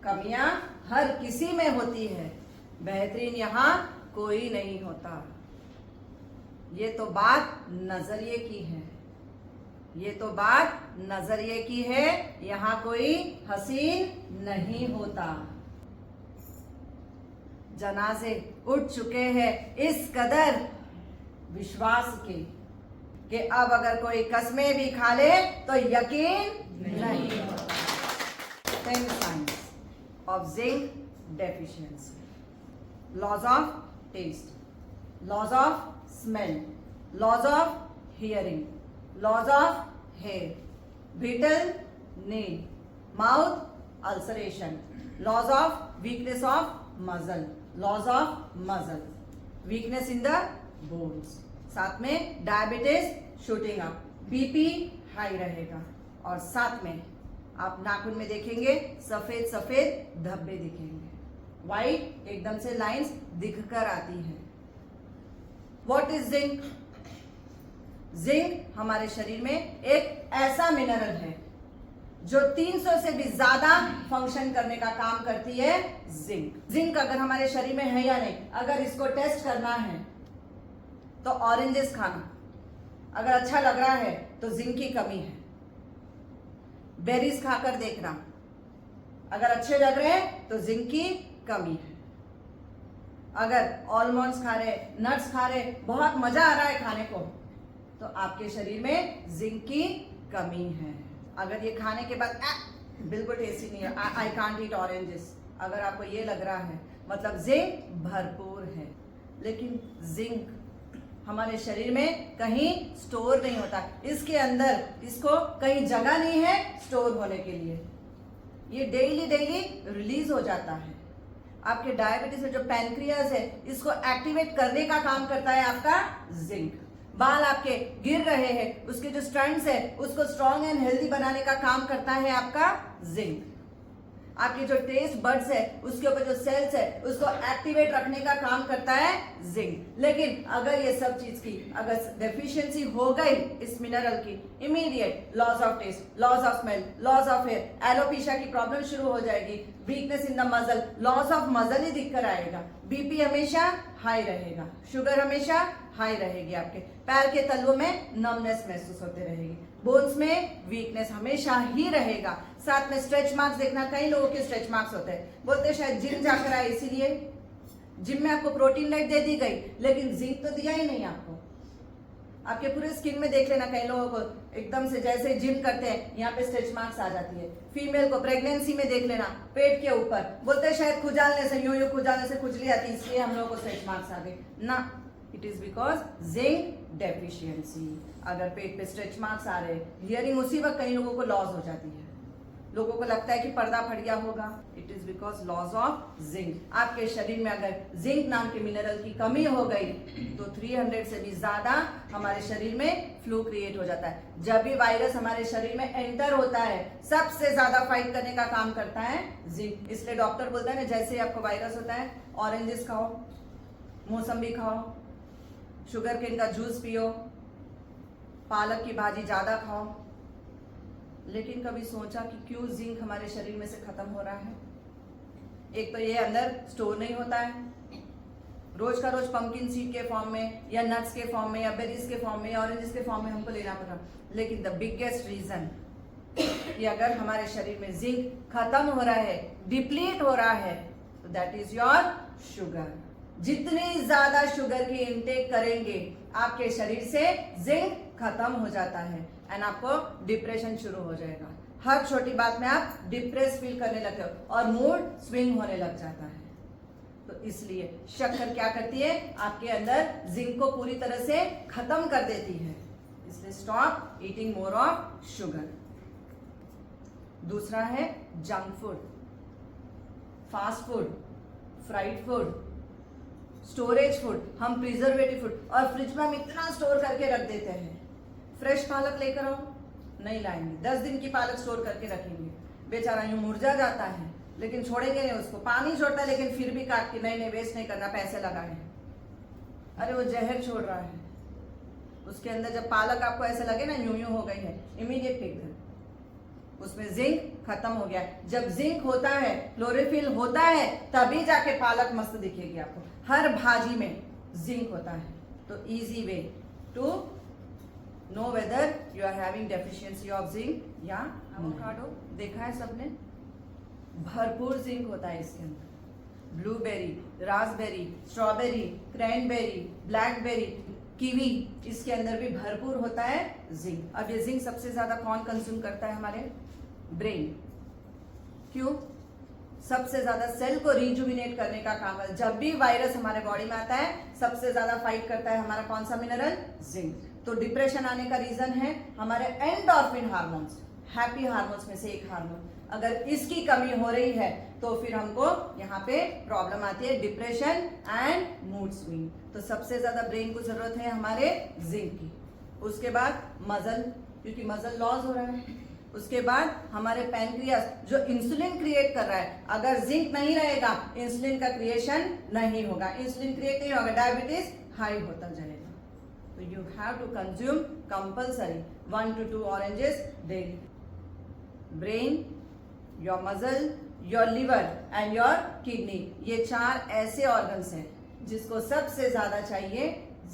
कमियां हर किसी में होती है, बेहतरीन यहाँ कोई नहीं होता। ये तो बात नजरिए की है, ये तो बात नजरिए की है, यहाँ कोई हसीन नहीं होता। जनाजे उठ चुके हैं इस कदर विश्वास के कि अब अगर कोई कस्में भी खा ले तो यकीन नहीं होता। 10 signs of zinc deficiency. Loss of taste, loss of smell, loss of hearing, loss of hair, brittle nail, mouth ulceration, loss of weakness of muscle, loss of muscle, weakness in the bones, साथ में diabetes shooting up, BP high रहेगा, और साथ में आप नाखून में देखेंगे सफेद सफेद धब्बे दिखेंगे, वाइट एकदम से लाइंस दिखकर आती है। What is zinc? जिंक हमारे शरीर में एक ऐसा मिनरल है जो 300 से भी ज्यादा फंक्शन करने का काम करती है। जिंक अगर हमारे शरीर में है या नहीं, अगर इसको टेस्ट करना है तो ऑरेंजेस खाना, अगर अच्छा लग रहा है तो जिंक की कमी है। बेरीज खाकर देखना, अगर अच्छे लग रहे हैं तो जिंक की कमी है। अगर आलमंड्स खा रहे, नट्स खा रहे, बहुत मजा आ रहा है खाने को, तो आपके शरीर में जिंक की कमी है। अगर ये खाने के बाद बिल्कुल टेस्टी नहीं है, आई कांट ईट ऑरेंजेस, अगर आपको ये लग रहा है मतलब जिंक भरपूर है। लेकिन जिंक हमारे शरीर में कहीं स्टोर नहीं होता, इसके अंदर इसको कहीं जगह नहीं है स्टोर होने के लिए, ये डेली रिलीज हो जाता है। आपके डायबिटीज में जो पैनक्रियाज है इसको एक्टिवेट करने का काम करता है आपका जिंक। बाल आपके गिर रहे हैं, उसके जो स्ट्रैंड्स है उसको स्ट्रॉन्ग एंड हेल्दी बनाने का काम करता है आपका जिंक। आपके जो टेस्ट बड्स है उसके ऊपर जो सेल्स है उसको एक्टिवेट रखने का काम करता है जिंक। लेकिन अगर ये सब चीज की अगर डेफिशिएंसी हो गई इस मिनरल की, immediate loss of taste, loss of smell, loss of hair, alopecia की प्रॉब्लम शुरू हो जाएगी, weakness in the muscle, loss of muscle ही दिखकर आएगा, बीपी हमेशा हाई रहेगा, शुगर हमेशा हाई रहेगी, आपके पैर के तलवों में नमनेस महसूस होते रहेगी, बोन्स में वीकनेस हमेशा ही रहेगा। साथ में स्ट्रेच मार्क्स देखना, कई लोगों के स्ट्रेच मार्क्स होते हैं, बोलते हैं शायद जिम जाकर आए इसीलिए। जिम में आपको प्रोटीन डाइट दे दी गई लेकिन जिंक तो दिया ही नहीं आपको। आपके पूरे स्किन में देख लेना, कई लोगों को एकदम से जैसे जिम करते हैं यहाँ पे स्ट्रेच मार्क्स आ जाती है। फीमेल को प्रेगनेंसी में देख लेना, पेट के ऊपर, बोलते हैं शायद खुजालने से यूं खुजालने से खुजली आती है इसलिए हम लोगों को स्ट्रेच मार्क्स आ गए ना, it is because zinc deficiency. अगर पेट पे स्ट्रेच मार्क्स आ रहे, हियरिंग उसी वक्त कई लोगों को लॉस हो जाती है, लोगों को लगता है कि पर्दा फट गया होगा, it is because loss of zinc. आपके शरीर में अगर जिंक नाम के मिनरल की कमी हो गई तो 300 से भी ज्यादा हमारे शरीर में फ्लू क्रिएट हो जाता है। जब भी वायरस हमारे शरीर में एंटर होता है सबसे ज्यादा फाइट करने का काम करता है जिंक। इसलिए डॉक्टर बोलता है ना, जैसे ही आपको वायरस होता है ऑरेंजेस खाओ, मौसम्बी खाओ, शुगर केन का जूस पियो, पालक की भाजी ज्यादा खाओ। लेकिन कभी सोचा कि क्यों जिंक हमारे शरीर में से खत्म हो रहा है? एक तो ये अंदर स्टोर नहीं होता है, रोज का रोज पंपकिन सीड के फॉर्म में या नट्स के फॉर्म में या बेरीज के फॉर्म में या ऑरेंजेस के फॉर्म में हमको लेना पड़ रहा। लेकिन द बिगेस्ट रीजन कि अगर हमारे शरीर में जिंक खत्म हो रहा है, डिप्लीट हो रहा है, तो दैट इज योर शुगर। जितनी ज्यादा शुगर की इनटेक करेंगे आपके शरीर से जिंक खत्म हो जाता है एंड आपको डिप्रेशन शुरू हो जाएगा। हर छोटी बात में आप डिप्रेस फील करने लगते हो और मूड स्विंग होने लग जाता है। तो इसलिए शक्कर क्या करती है, आपके अंदर जिंक को पूरी तरह से खत्म कर देती है। इसलिए stop eating more of sugar. दूसरा है junk food, fast food, fried food, storage food, हम प्रिजर्वेटिव फूड और फ्रिज में हम इतना स्टोर करके रख देते हैं। फ्रेश पालक लेकर आओ, नहीं लाएंगे, 10 दिन की पालक स्टोर करके रखेंगे, बेचारा यूं मुरझा जाता है लेकिन छोड़ेंगे नहीं उसको, पानी छोड़ता है लेकिन फिर भी काट के नहीं वेस्ट नहीं करना, पैसे लगाए हैं। अरे वो जहर छोड़ रहा है उसके अंदर। जब पालक आपको ऐसे लगे ना यूं यूं हो गई है, इमीडिएट फेंक दो उसमें जिंक खत्म हो गया। जब जिंक होता है, क्लोरोफिल होता है, तभी जाके पालक मस्त दिखेगी आपको। हर भाजी में जिंक होता है। तो easy way to know whether you are having deficiency of zinc या एवोकाडो देखा है सबने, भरपूर जिंक होता है इसके अंदर। Blueberry, raspberry, strawberry, cranberry, blackberry, kiwi, इसके अंदर भी भरपूर होता है जिंक। अब ये जिंक सबसे ज्यादा कौन कंज्यूम करता है? हमारे ब्रेन। क्यों? सबसे ज्यादा सेल को रिजुविनेट करने का काम है। जब भी वायरस हमारे बॉडी में आता है, सबसे ज्यादा फाइट करता है हमारा कौन सा मिनरल? जिंक। तो डिप्रेशन आने का रीजन है हमारे एंडोर्फिन हार्मोन्स, हैप्पी हार्मोन्स में से एक हार्मोन। अगर इसकी कमी हो रही है तो फिर हमको यहाँ पे प्रॉब्लम आती है, डिप्रेशन एंड मूड स्विंग। तो सबसे ज्यादा ब्रेन को जरूरत है हमारे जिंक की। उसके बाद मसल, क्योंकि मसल लॉस हो रहा है। उसके बाद हमारे पैनक्रियास जो इंसुलिन क्रिएट कर रहा है, अगर जिंक नहीं रहेगा इंसुलिन का क्रिएशन नहीं होगा, इंसुलिन क्रिएट नहीं होगा, डायबिटीज हाई होता जाएगा। तो you have to consume compulsory 1 to 2 oranges daily. Brain, your muscle, your liver and your kidney, ये 4 ऐसे ऑर्गन्स हैं जिसको सबसे ज्यादा चाहिए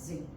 जिंक।